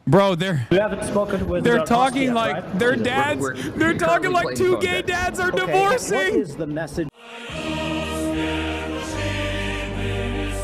Bro, they're talking like right? their dads. They're talking like two gay dads are divorcing. What is the message?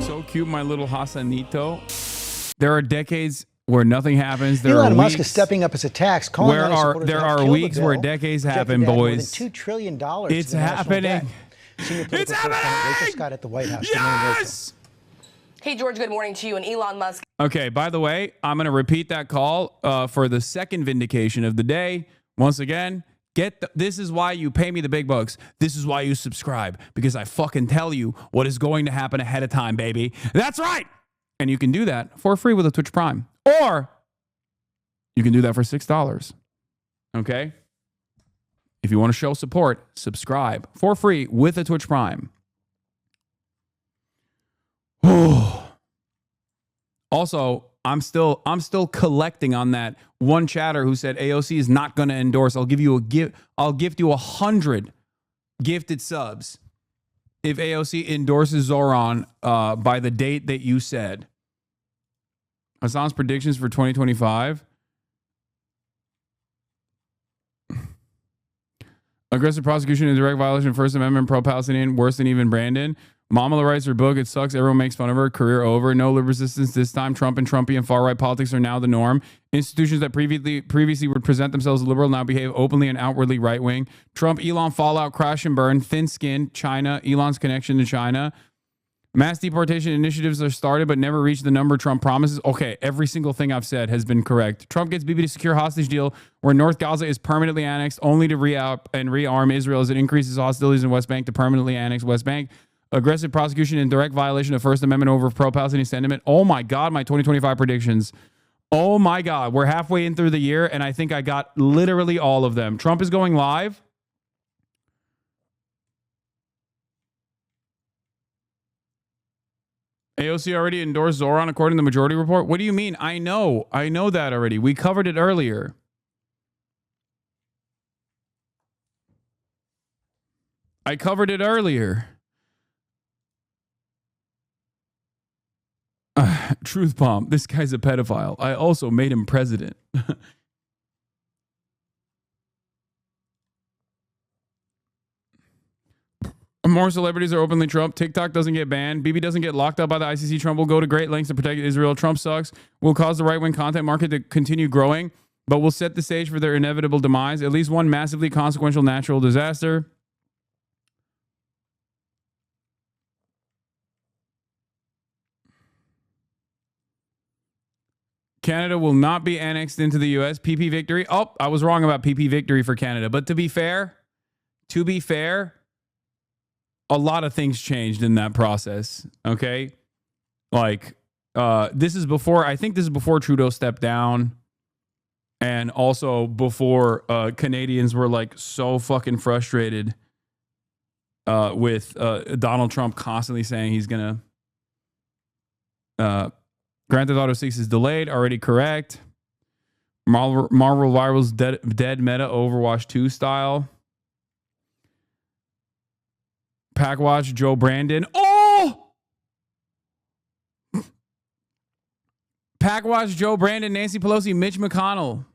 So cute, my little Hasanito. There are decades where nothing happens. There Elon are Musk weeks is stepping up his attacks. Calling there are weeks where decades happen, boys. $2 trillion. It's happening. It's happening. Rachel Scott at the White House. Yes. Hey, George, good morning to you. And Elon Musk. Okay, by the way, I'm going to repeat that call for the second vindication of the day. Once again, this is why you pay me the big bucks. This is why you subscribe, because I fucking tell you what is going to happen ahead of time, baby. That's right. And you can do that for free with a Twitch Prime. Or you can do that for $6. Okay? If you want to show support, subscribe for free with a Twitch Prime. Also, I'm still collecting on that one chatter who said AOC is not going to endorse. I'll gift you 100 gifted subs if AOC endorses Zoran by the date that you said. Hasan's predictions for 2025. Aggressive prosecution in direct violation of First Amendment, pro-Palestinian, worse than even Brandon. Mamala writes her book. It sucks. Everyone makes fun of her. Career over. No liberal resistance this time. Trump and Trumpian far-right politics are now the norm. Institutions that previously would present themselves liberal now behave openly and outwardly right-wing. Trump, Elon fallout, crash and burn, thin skin, China, Elon's connection to China. Mass deportation initiatives are started but never reach the number Trump promises. Okay, every single thing I've said has been correct. Trump gets Bibi to secure hostage deal where North Gaza is permanently annexed only to rearm Israel as it increases hostilities in West Bank to permanently annex West Bank. Aggressive prosecution in direct violation of First Amendment over pro-Palestinian sentiment. Oh my God, my 2025 predictions. Oh my God, we're halfway in through the year and I think I got literally all of them. Trump is going live. AOC already endorsed Zoran according to the majority report. What do you mean? I know that already. We covered it earlier. I covered it earlier. Truth bomb. This guy's a pedophile. I also made him president. More celebrities are openly Trump. TikTok doesn't get banned. Bibi doesn't get locked up by the ICC. Trump will go to great lengths to protect Israel. Trump sucks. Will cause the right-wing content market to continue growing, but will set the stage for their inevitable demise. At least one massively consequential natural disaster. Canada will not be annexed into the U.S. PP victory. Oh, I was wrong about PP victory for Canada. But to be fair, a lot of things changed in that process. Okay. Like, this is before, I think this is before Trudeau stepped down. And also before Canadians were like so fucking frustrated with Donald Trump constantly saying he's going to, Grand Theft Auto 6 is delayed, already correct. Marvel Viral's dead meta Overwatch 2 style. Packwatch Joe Brandon. Oh! Packwatch Joe Brandon, Nancy Pelosi, Mitch McConnell.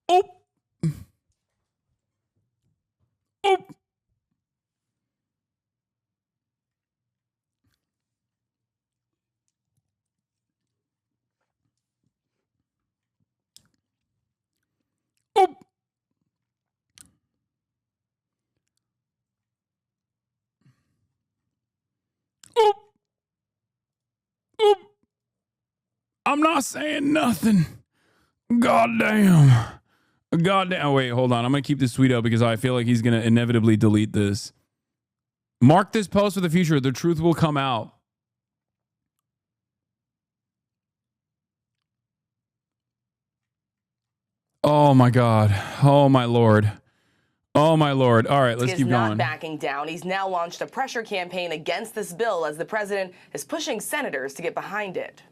Oh! Oh! Oh! Oop. Oop. I'm not saying nothing. Goddamn. Goddamn. Wait, hold on. I'm going to keep this tweet up because I feel like he's going to inevitably delete this. Mark this post for the future. The truth will come out. Oh my God. Oh my Lord. Oh my Lord. All right, let's keep going. He's not backing down. He's now launched a pressure campaign against this bill as the president is pushing senators to get behind it.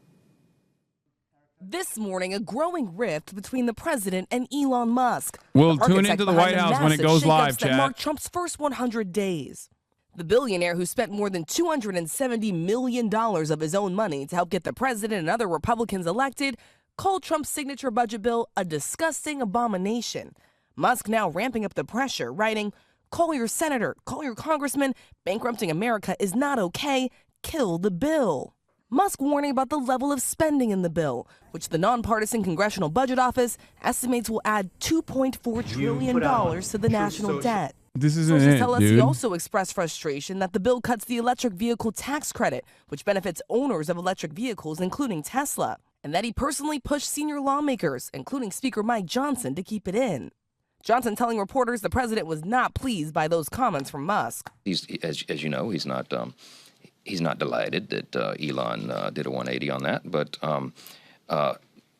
This morning, a growing rift between the president and Elon Musk. We'll tune into the White House when it goes live, chat. That marked Trump's first 100 days. The billionaire, who spent more than $270 million of his own money to help get the president and other Republicans elected, called Trump's signature budget bill a disgusting abomination. Musk now ramping up the pressure, writing, "Call your senator, call your congressman. Bankrupting America is not okay. Kill the bill." Musk warning about the level of spending in the bill, which the nonpartisan Congressional Budget Office estimates will add $2.4 trillion to the national debt. This isn't Sources it, tell us he dude. also expressed frustration that the bill cuts the electric vehicle tax credit, which benefits owners of electric vehicles, including Tesla, and that he personally pushed senior lawmakers, including Speaker Mike Johnson, to keep it in. Johnson telling reporters the president was not pleased by those comments from Musk. He's, as you know, he's not delighted that Elon did a 180 on that. But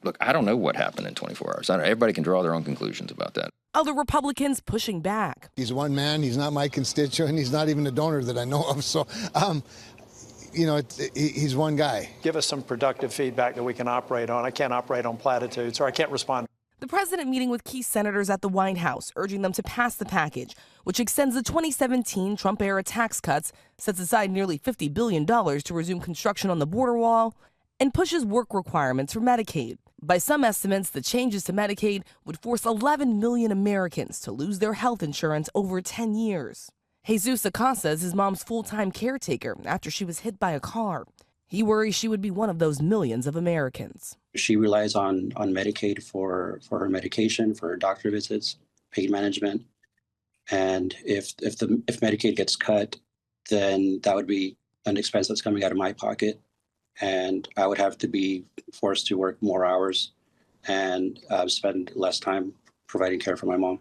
look, I don't know what happened in 24 hours. Everybody can draw their own conclusions about that. Other Republicans pushing back. He's one man. He's not my constituent. He's not even a donor that I know of. So, he's one guy. Give us some productive feedback that we can operate on. I can't operate on platitudes, or I can't respond. The president meeting with key senators at the White House, urging them to pass the package, which extends the 2017 Trump-era tax cuts, sets aside nearly $50 billion to resume construction on the border wall, and pushes work requirements for Medicaid. By some estimates, the changes to Medicaid would force 11 million Americans to lose their health insurance over 10 years. Jesus Acosta is his mom's full-time caretaker after she was hit by a car. He worries she would be one of those millions of Americans. She relies on Medicaid for her medication, for her doctor visits, pain management. And if Medicaid gets cut, then that would be an expense that's coming out of my pocket. And I would have to be forced to work more hours and spend less time providing care for my mom.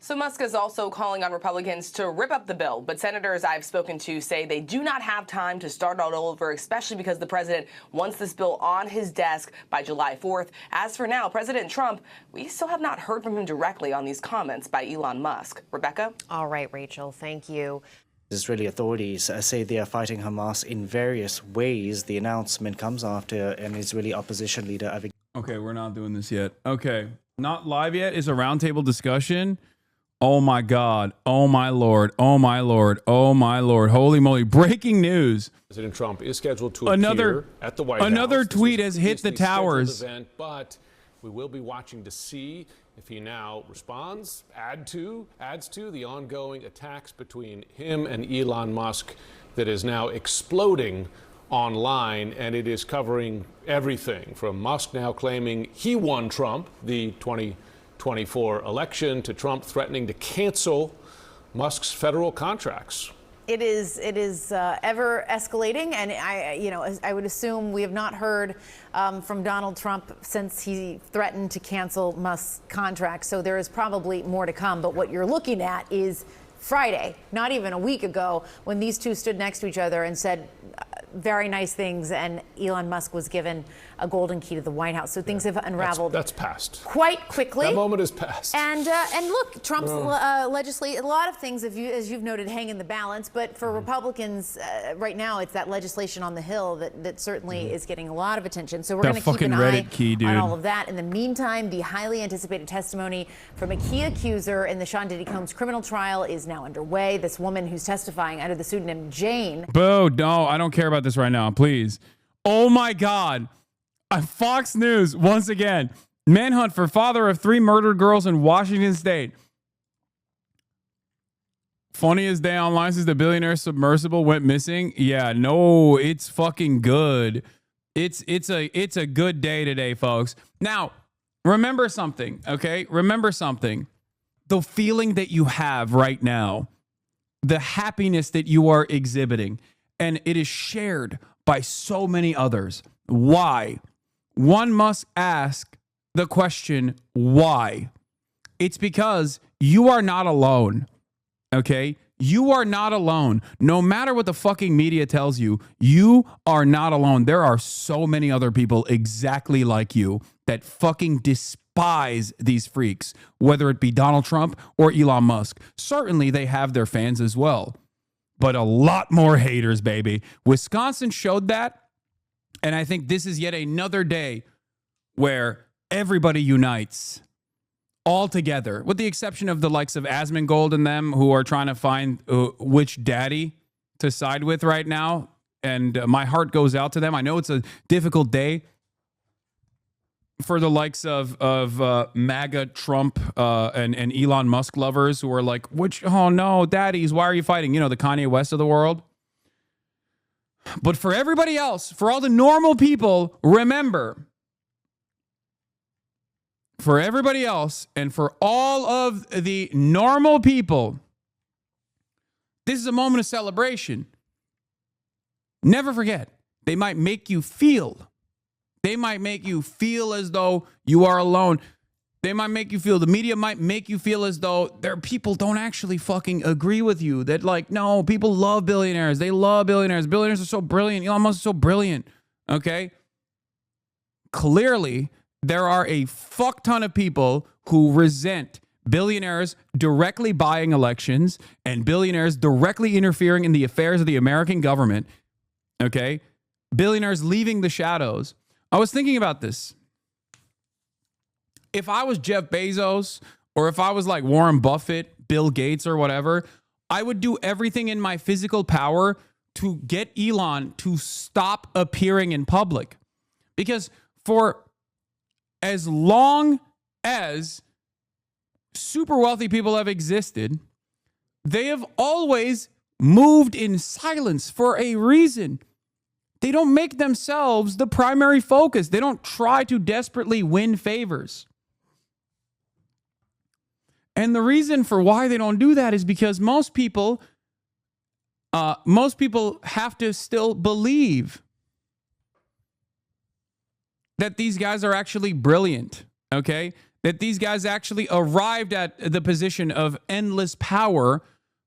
So Musk is also calling on Republicans to rip up the bill, but senators I've spoken to say they do not have time to start all over, especially because the president wants this bill on his desk by July 4th. As for now, President Trump, we still have not heard from him directly on these comments by Elon Musk. Rebecca? All right, Rachel, thank you. Israeli authorities say they are fighting Hamas in various ways. The announcement comes after an Israeli opposition leader. Okay, we're not doing this yet. Okay, not live yet is a roundtable discussion. Oh my God. Oh my Lord. Oh my Lord. Oh my Lord. Holy moly. Breaking news. President Trump is scheduled to appear at the White House. Another tweet has hit the towers. Event, but we will be watching to see if he now responds, adds to the ongoing attacks between him and Elon Musk that is now exploding online, and it is covering everything from Musk now claiming he won Trump, the 2024 election, to Trump threatening to cancel Musk's federal contracts. It is ever escalating, and I would assume we have not heard from Donald Trump since he threatened to cancel Musk's contract. So there is probably more to come. But what you're looking at is Friday, not even a week ago, when these two stood next to each other and said very nice things, and Elon Musk was given a golden key to the White House. So things have unraveled. That's passed. Quite quickly. That moment is passed. And look, Trump's legislate a lot of things, as you've noted, hang in the balance. But for Republicans right now, it's that legislation on the Hill that certainly is getting a lot of attention. So we're going to keep an eye on all of that. In the meantime, the highly anticipated testimony from a key accuser in the Sean Diddy Combs criminal trial is now underway. This woman who's testifying under the pseudonym Jane. Boo, no, I don't care about this right now, please. Oh my God. Fox News, once again, manhunt for father of 3 murdered girls in Washington State. Funniest day online since the billionaire submersible went missing. Yeah, no, it's fucking good. It's a good day today, folks. Now, remember something, okay? Remember something. The feeling that you have right now, the happiness that you are exhibiting, and it is shared by so many others. Why? One must ask the question, why? It's because you are not alone, okay? You are not alone. No matter what the fucking media tells you, you are not alone. There are so many other people exactly like you that fucking despise these freaks, whether it be Donald Trump or Elon Musk. Certainly they have their fans as well, but a lot more haters, baby. Wisconsin showed that. And I think this is yet another day where everybody unites all together, with the exception of the likes of Asmongold and them, who are trying to find which daddy to side with right now. And my heart goes out to them. I know it's a difficult day for the likes of MAGA Trump and Elon Musk lovers who are like, oh no, daddies, why are you fighting? You know, the Kanye West of the world. But for everybody else, for all the normal people, remember, for everybody else and for all of the normal people, this is a moment of celebration. Never forget, they might make you feel. They might make you feel as though you are alone. They might make you feel, the media might make you feel as though their people don't actually fucking agree with you. That like, no, people love billionaires. They love billionaires. Billionaires are so brilliant. Elon Musk is so brilliant. Okay? Clearly, there are a fuck ton of people who resent billionaires directly buying elections and billionaires directly interfering in the affairs of the American government. Okay? Billionaires leaving the shadows. I was thinking about this. If I was Jeff Bezos, or if I was like Warren Buffett, Bill Gates, or whatever, I would do everything in my physical power to get Elon to stop appearing in public. Because for as long as super wealthy people have existed, they have always moved in silence for a reason. They don't make themselves the primary focus. They don't try to desperately win favors. And the reason for why they don't do that is because most people have to still believe that these guys are actually brilliant, okay? That these guys actually arrived at the position of endless power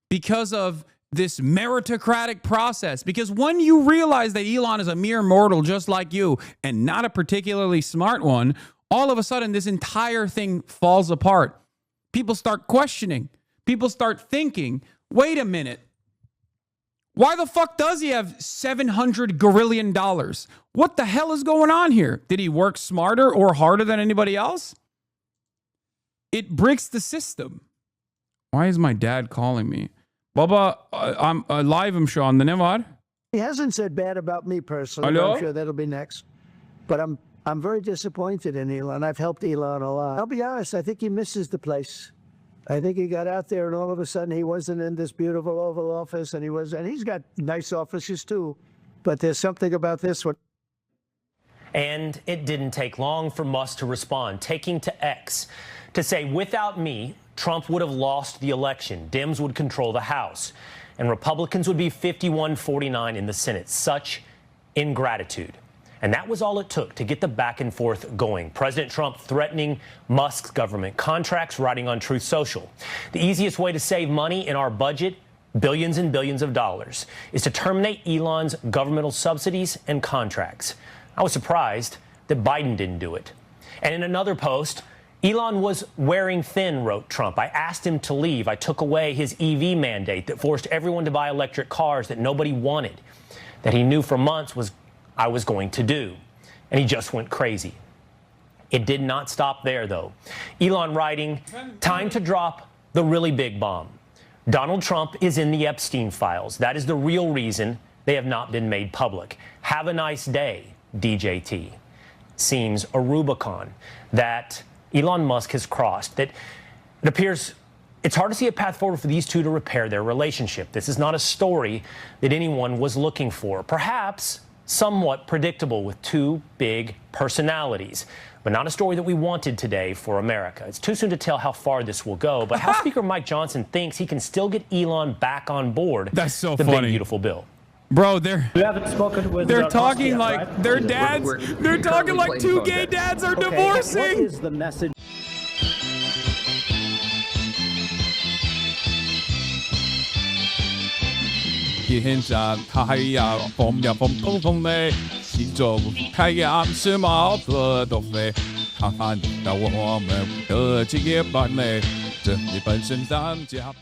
because of this meritocratic process. Because when you realize that Elon is a mere mortal just like you and not a particularly smart one, all of a sudden this entire thing falls apart. People start questioning. People start thinking, wait a minute. Why the fuck does he have $700 gorillion? What the hell is going on here? Did he work smarter or harder than anybody else? It breaks the system. Why is my dad calling me? Baba, I'm live, I'm Sean. The Nevad. He hasn't said bad about me personally. Hello? I'm sure that'll be next. But I'm very disappointed in Elon. I've helped Elon a lot. I'll be honest, I think he misses the place. I think he got out there and all of a sudden he wasn't in this beautiful Oval Office, and he's got nice offices too. But there's something about this one. And it didn't take long for Musk to respond, taking to X to say, without me, Trump would have lost the election. Dems would control the House, and Republicans would be 51-49 in the Senate. Such ingratitude. And that was all it took to get the back and forth going. President Trump threatening Musk's government contracts, writing on Truth Social. The easiest way to save money in our budget, billions and billions of dollars, is to terminate Elon's governmental subsidies and contracts. I was surprised that Biden didn't do it. And in another post, Elon was wearing thin, wrote Trump. I asked him to leave. I took away his EV mandate that forced everyone to buy electric cars that nobody wanted, that he knew for months I was going to do. And he just went crazy. It did not stop there, though. Elon writing, time to drop the really big bomb. Donald Trump is in the Epstein files. That is the real reason they have not been made public. Have a nice day, DJT. Seems a Rubicon that Elon Musk has crossed, that it appears it's hard to see a path forward for these two to repair their relationship. This is not a story that anyone was looking for. Perhaps somewhat predictable with two big personalities, but not a story that we wanted today for America. It's too soon to tell how far this will go, but House Speaker Mike Johnson thinks he can still get Elon back on board. That's so the funny. Big beautiful bill. Bro, they're talking yet, like right? their dads. They're talking like two gay dads are divorcing. What is the message? Hiện ra太陽風呀風風風呢，是做太陽是毛澤東呢，看看到我們的職業班呢，這裡本身當家。